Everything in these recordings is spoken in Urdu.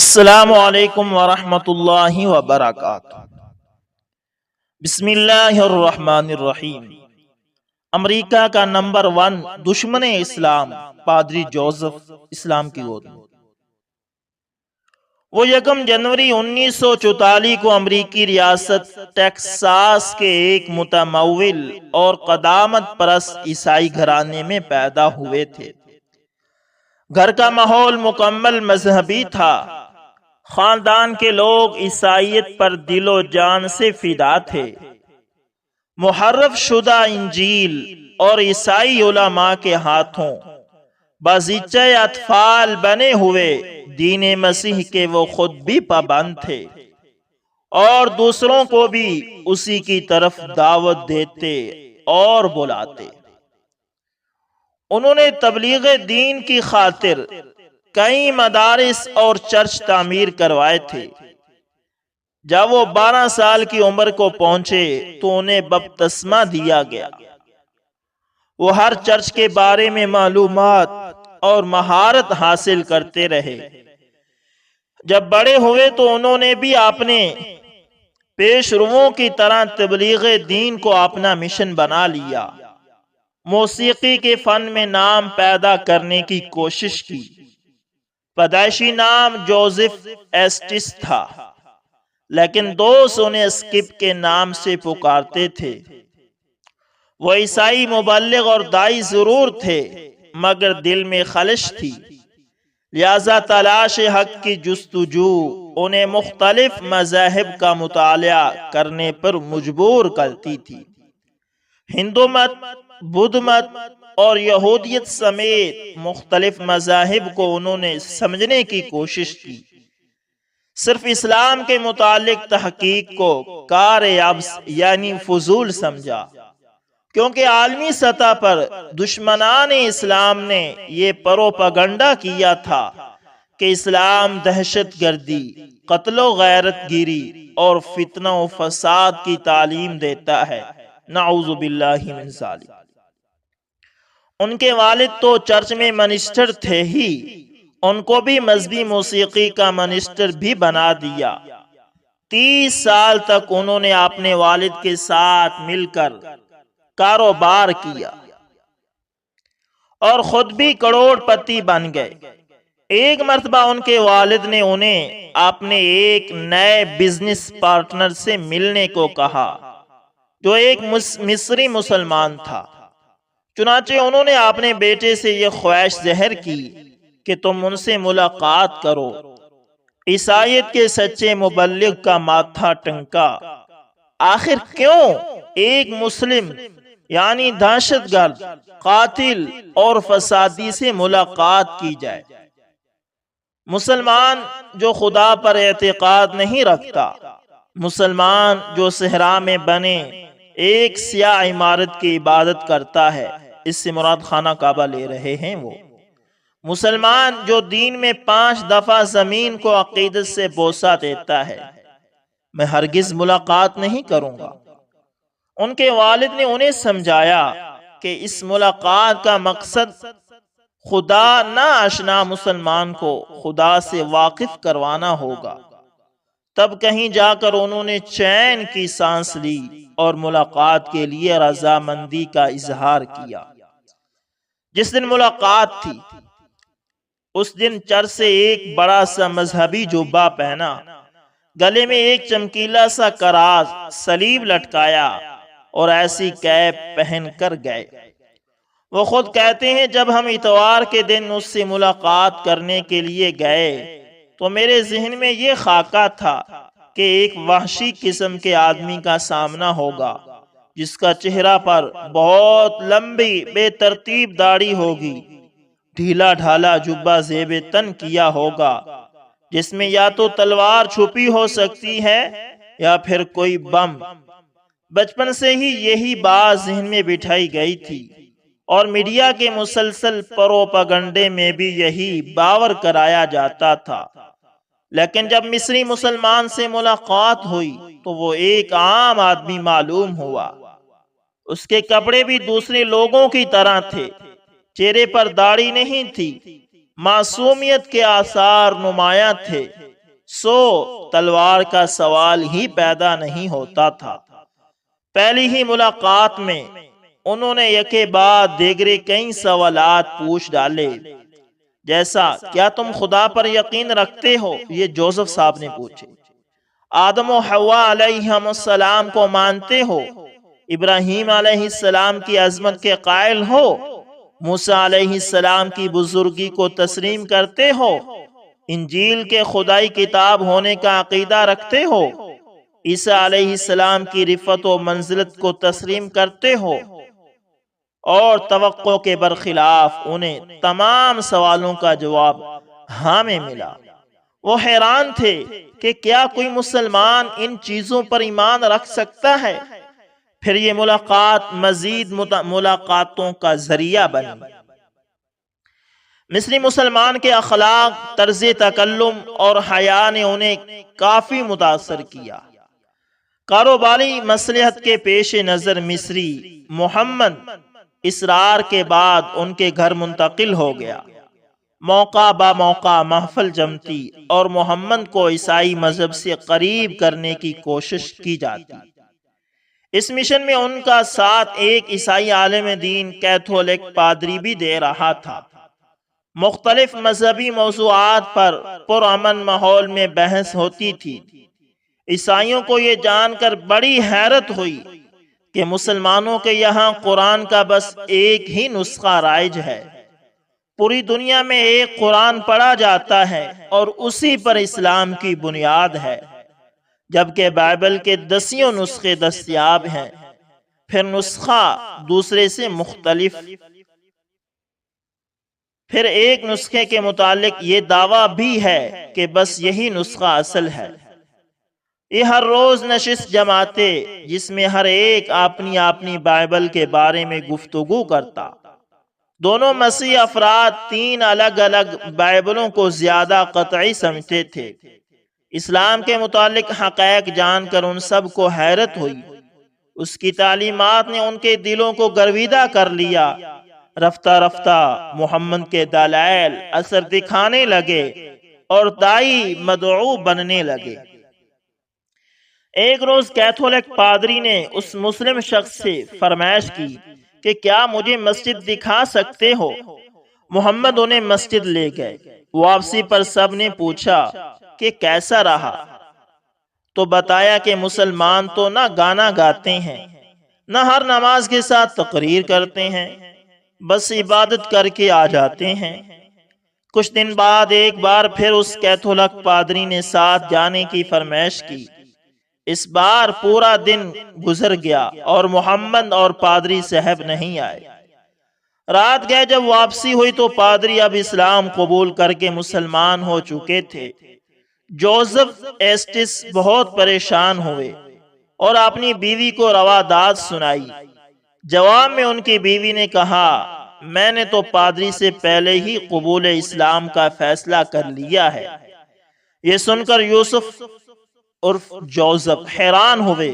السلام علیکم ورحمۃ اللہ وبرکاتہ۔ بسم اللہ الرحمن الرحیم۔ امریکہ کا نمبر 1 دشمن اسلام پادری جوزف اسلام کی گود میں۔ وہ 1 جنوری 1944 کو امریکی ریاست ٹیکساس کے ایک متمول اور قدامت پرست عیسائی گھرانے میں پیدا ہوئے تھے۔ گھر کا ماحول مکمل مذہبی تھا۔ خاندان کے لوگ عیسائیت پر دل و جان سے فدا تھے۔ محرف شدہ انجیل اور عیسائی علماء کے ہاتھوں بازیچہ اطفال بنے ہوئے دین مسیح کے وہ خود بھی پابند تھے اور دوسروں کو بھی اسی کی طرف دعوت دیتے اور بلاتے۔ انہوں نے تبلیغ دین کی خاطر کئی مدارس اور چرچ تعمیر کروائے تھے۔ جب وہ 12 سال کی عمر کو پہنچے تو انہیں بپتسمہ دیا گیا۔ وہ ہر چرچ کے بارے میں معلومات اور مہارت حاصل کرتے رہے۔ جب بڑے ہوئے تو انہوں نے بھی اپنے پیشرووں کی طرح تبلیغ دین کو اپنا مشن بنا لیا۔ موسیقی کے فن میں نام پیدا کرنے کی کوشش کی۔ پیدائشی نام جوزف ایسٹس تھا، لیکن دوست انہیں اسکپ کے نام سے پکارتے تھے۔ وہ عیسائی مبلغ اور دائی ضرور تھے، مگر دل میں خلش تھی، لہذا تلاش حق کی جستجو انہیں مختلف مذاہب کا مطالعہ کرنے پر مجبور کرتی تھی۔ ہندو مت، بدھ مت اور یہودیت سمیت مختلف مذاہب کو انہوں نے سمجھنے کی کوشش کی۔ صرف اسلام کے متعلق تحقیق کو کار عبث یعنی فضول سمجھا، کیونکہ عالمی سطح پر دشمنان اسلام نے یہ پروپیگنڈا کیا تھا کہ اسلام دہشت گردی، قتل و غیرت گیری اور فتنہ و فساد کی تعلیم دیتا ہے۔ نعوذ باللہ من ذالک۔ ان کے والد تو چرچ میں منسٹر تھے ہی، ان کو بھی مذہبی موسیقی کا منسٹر بھی بنا دیا۔ 30 سال تک انہوں نے اپنے والد کے ساتھ مل کر کاروبار کیا اور خود بھی کروڑ پتی بن گئے۔ ایک مرتبہ ان کے والد نے انہیں اپنے ایک نئے بزنس پارٹنر سے ملنے کو کہا جو ایک مصری مسلمان تھا۔ چنانچہ انہوں نے اپنے بیٹے سے یہ خواہش ظاہر کی کہ تم ان سے ملاقات کرو۔ عیسائیت کے سچے مبلغ کا ماتھا ٹنکا، آخر کیوں ایک مسلم یعنی دہشت گرد، قاتل اور فسادی سے ملاقات کی جائے؟ مسلمان جو خدا پر اعتقاد نہیں رکھتا، مسلمان جو صحرا میں بنے ایک سیاہ عمارت کی عبادت کرتا ہے، اس سے مراد خانہ کعبہ لے رہے ہیں، وہ مسلمان جو دین میں 5 دفعہ زمین کو عقیدت سے بوسہ دیتا ہے، میں ہرگز ملاقات نہیں کروں گا۔ ان کے والد نے انہیں سمجھایا کہ اس ملاقات کا مقصد خدا نہ آشنا مسلمان کو خدا سے واقف کروانا ہوگا۔ تب کہیں جا کر انہوں نے چین کی سانس لی اور ملاقات کے لیے رضامندی کا اظہار کیا۔ جس دن ملاقات تھی اس دن چرچ سے ایک بڑا سا مذہبی جبہ پہنا، گلے میں ایک چمکیلا سا کراس صلیب لٹکایا اور ایسی کیپ پہن کر گئے۔ وہ خود کہتے ہیں جب ہم اتوار کے دن اس سے ملاقات کرنے کے لیے گئے تو میرے ذہن میں یہ خاکہ تھا کہ ایک وحشی قسم کے آدمی کا سامنا ہوگا جس کا چہرہ پر بہت لمبی بے ترتیب داڑھی ہوگی، ڈھیلا ڈھالا جبہ زیب تن کیا ہوگا جس میں یا تو تلوار چھپی ہو سکتی ہے یا پھر کوئی بم۔ بچپن سے ہی یہی بات ذہن میں بٹھائی گئی تھی اور میڈیا کے مسلسل پروپیگنڈے میں بھی یہی باور کرایا جاتا تھا۔ لیکن جب مصری مسلمان سے ملاقات ہوئی تو وہ ایک عام آدمی معلوم ہوا۔ اس کے کپڑے بھی دوسرے لوگوں کی طرح تھے، چہرے پر داڑھی نہیں تھی، معصومیت کے آثار نمایاں تھے۔ سو تلوار کا سوال ہی پیدا نہیں ہوتا تھا۔ پہلی ہی ملاقات میں انہوں نے یکے بعد دیگرے کئی سوالات پوچھ ڈالے، جیسا کیا تم خدا پر یقین رکھتے ہو؟ یہ جوزف صاحب نے پوچھے۔ آدم و حوا علیہ السلام کو مانتے ہو؟ ابراہیم علیہ السلام کی عظمت کے قائل ہو؟ موسیٰ علیہ السلام کی بزرگی کو تسلیم کرتے ہو؟ انجیل کے خدائی کتاب ہونے کا عقیدہ رکھتے ہو؟ عیسیٰ علیہ السلام کی رفعت و منزلت کو تسلیم کرتے ہو؟ اور توقع کے برخلاف انہیں تمام سوالوں کا جواب ہاں میں ملا۔ وہ حیران تھے کہ کیا کوئی مسلمان ان چیزوں پر ایمان رکھ سکتا ہے؟ پھر یہ ملاقات مزید ملاقاتوں کا ذریعہ بنی۔ مصری مسلمان کے اخلاق، طرز تکلم اور حیا نے انہیں کافی متاثر کیا۔ کاروباری مصلحت کے پیش نظر مصری محمد اسرار کے بعد ان کے گھر منتقل ہو گیا۔ موقع با موقع محفل جمتی اور محمد کو عیسائی مذہب سے قریب کرنے کی کوشش کی جاتی۔ اس مشن میں ان کا ساتھ ایک عیسائی عالم دین کیتھولک پادری بھی دے رہا تھا۔ مختلف مذہبی موضوعات پر پرامن ماحول میں بحث ہوتی تھی۔ عیسائیوں کو یہ جان کر بڑی حیرت ہوئی کہ مسلمانوں کے یہاں قرآن کا بس ایک ہی نسخہ رائج ہے۔ پوری دنیا میں ایک قرآن پڑھا جاتا ہے اور اسی پر اسلام کی بنیاد ہے، جبکہ بائبل کے 10 نسخے دستیاب ہیں۔ پھر نسخہ دوسرے سے مختلف، پھر ایک نسخے کے متعلق یہ دعویٰ بھی ہے کہ بس یہی نسخہ اصل ہے۔ یہ ہر روز نشست جماتے جس میں ہر ایک اپنی اپنی بائبل کے بارے میں گفتگو کرتا۔ دونوں مسیحی افراد 3 الگ الگ بائبلوں کو زیادہ قطعی سمجھتے تھے۔ اسلام کے متعلق حقائق جان کر ان سب کو حیرت ہوئی۔ اس کی تعلیمات نے ان کے دلوں کو گرویدہ کر لیا۔ رفتہ رفتہ محمد کے دلائل اثر دکھانے لگے اور دائی مدعو بننے لگے۔ ایک روز کیتھولک پادری نے اس مسلم شخص سے فرمائش کی کہ کیا مجھے مسجد دکھا سکتے ہو؟ محمد انہیں مسجد لے گئے۔ واپسی پر سب نے پوچھا کہ کیسا رہا؟ تو بتایا کہ مسلمان تو نہ گانا گاتے ہیں، نہ ہر نماز کے ساتھ تقریر کرتے ہیں، بس عبادت کر کے آ جاتے ہیں۔ کچھ دن بعد ایک بار پھر اس کیتھولک پادری نے ساتھ جانے کی فرمائش کی۔ اس بار پورا دن گزر گیا اور محمد اور پادری صاحب نہیں آئے۔ رات گئے جب واپسی ہوئی تو پادری اب اسلام قبول کر کے مسلمان ہو چکے تھے۔ جوزف ایسٹس بہت پریشان ہوئے اور اپنی بیوی کو رواداد سنائی۔ جواب میں ان کی بیوی نے کہا، میں نے تو پادری سے پہلے ہی قبول اسلام کا فیصلہ کر لیا ہے۔ یہ سن کر یوسف عرف جوزف حیران ہوئے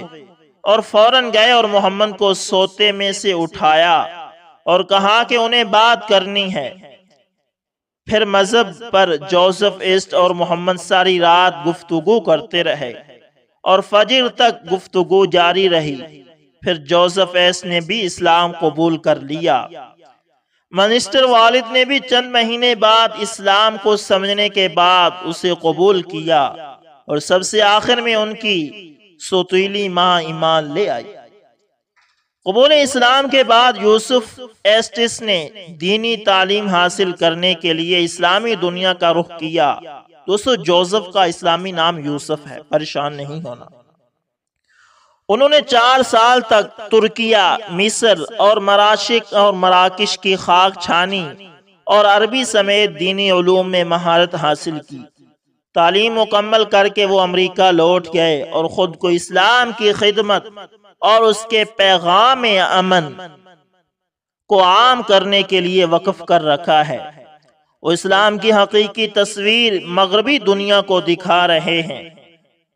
اور فوراً گئے اور محمد کو سوتے میں سے اٹھایا اور کہا کہ انہیں بات کرنی ہے۔ پھر مذہب پر جوزف ایسٹ اور محمد ساری رات گفتگو کرتے رہے اور فجر تک گفتگو جاری رہی۔ پھر جوزف ایسٹ نے بھی اسلام قبول کر لیا۔ منسٹر والد نے بھی چند مہینے بعد اسلام کو سمجھنے کے بعد اسے قبول کیا اور سب سے آخر میں ان کی سوتیلی ماں ایمان لے آئی۔ قبول اسلام کے بعد یوسف ایسٹس نے دینی تعلیم حاصل کرنے کے لیے اسلامی دنیا کا رخ کیا۔ دوستو جوزف کا اسلامی نام یوسف ہے، پریشان نہیں ہونا۔ انہوں نے 4 سال تک ترکیہ، مصر اور مراشق اور مراکش کی خاک چھانی اور عربی سمیت دینی علوم میں مہارت حاصل کی۔ تعلیم مکمل کر کے وہ امریکہ لوٹ گئے اور خود کو اسلام کی خدمت اور اس کے پیغام امن کو عام کرنے کے لیے وقف کر رکھا ہے۔ وہ اسلام کی حقیقی تصویر مغربی دنیا کو دکھا رہے ہیں،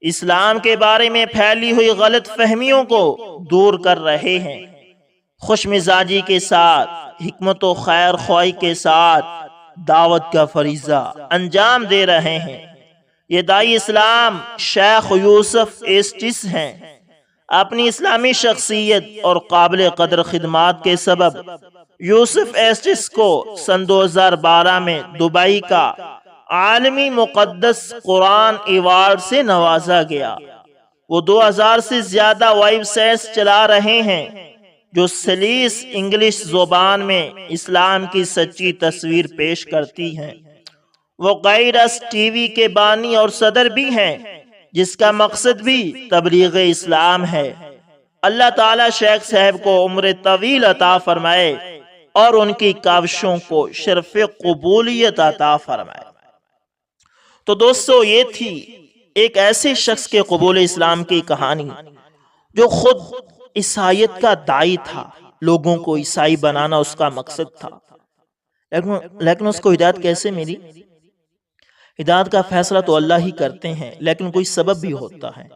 اسلام کے بارے میں پھیلی ہوئی غلط فہمیوں کو دور کر رہے ہیں، خوش مزاجی کے ساتھ، حکمت و خیر خواہی کے ساتھ دعوت کا فریضہ انجام دے رہے ہیں۔ یہ دائی اسلام شیخ یوسف ایسٹس ہیں۔ اپنی اسلامی شخصیت اور قابل قدر خدمات کے سبب یوسف ایسٹس کو سن 2012 میں دبئی کا عالمی مقدس قرآن ایوارڈ سے نوازا گیا۔ وہ 2000 سے زیادہ ویب سائٹس چلا رہے ہیں جو سلیس انگلش زبان میں اسلام کی سچی تصویر پیش کرتی ہیں۔ وہ غیرس ٹی وی کے بانی اور صدر بھی ہیں جس کا مقصد بھی تبلیغ اسلام ہے۔ اللہ تعالیٰ شیخ صاحب کو عمر طویل عطا فرمائے اور ان کی کاوشوں کو شرف قبولیت عطا فرمائے۔ تو دوستو، یہ تھی ایک ایسے شخص کے قبول اسلام کی کہانی جو خود عیسائیت کا داعی تھا، لوگوں کو عیسائی بنانا اس کا مقصد تھا، لیکن اس کو ہدایت کیسے ملی؟ ہدایت کا فیصلہ تو اللہ ہی کرتے ہیں، لیکن کوئی سبب بھی ہوتا ہے۔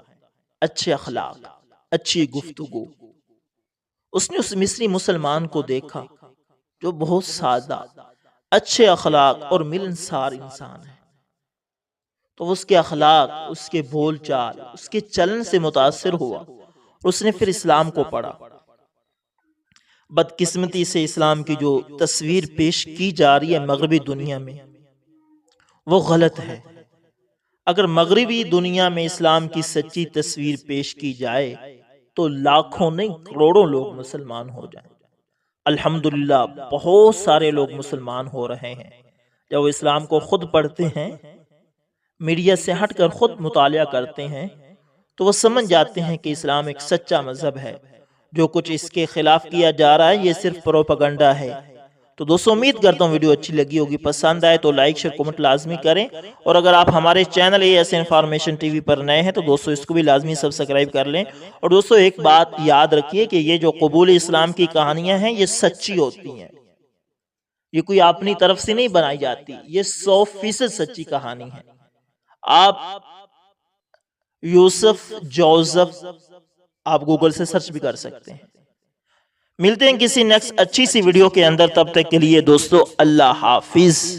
اچھے اخلاق، اچھی گفتگو۔ اس نے اس مصری مسلمان کو دیکھا جو بہت سادہ، اچھے اخلاق اور ملنسار انسان ہے، تو اس کے اخلاق، اس کے بول چال، اس کے چلن سے متاثر ہوا۔ اس نے پھر اسلام کو پڑھا۔ بدقسمتی سے اسلام کی جو تصویر پیش کی جا رہی ہے مغربی دنیا میں، وہ غلط ہے۔ اگر مغربی دنیا میں اسلام کی سچی تصویر پیش کی جائے تو لاکھوں نہیں کروڑوں لوگ مسلمان ہو جائیں۔ الحمدللہ بہت سارے لوگ مسلمان ہو رہے ہیں۔ جب وہ اسلام کو خود پڑھتے ہیں، میڈیا سے ہٹ کر خود مطالعہ کرتے ہیں، تو وہ سمجھ جاتے ہیں کہ اسلام ایک سچا مذہب ہے۔ جو کچھ اس کے خلاف کیا جا رہا ہے یہ صرف پروپیگنڈا ہے۔ تو دوستو، امید کرتا ہوں ویڈیو اچھی لگی ہوگی، پسند آئے تو لائک شیئر کمنٹ لازمی کریں، اور اگر آپ ہمارے channel AS information TV پر نئے ہیں تو دوستو اس کو بھی لازمی سبسکرائب کر لیں۔ اور دوستو ایک بات یاد رکھیے کہ یہ جو قبول اسلام کی کہانیاں ہیں یہ سچی ہوتی ہیں، یہ کوئی اپنی طرف سے نہیں بنائی جاتی، یہ 100% سچی کہانی ہے۔ آپ یوسف جوزف آپ گوگل سے سرچ بھی کر سکتے ہیں۔ ملتے ہیں کسی نیکسٹ اچھی سی ویڈیو کے اندر، تب تک کے لیے دوستو اللہ حافظ۔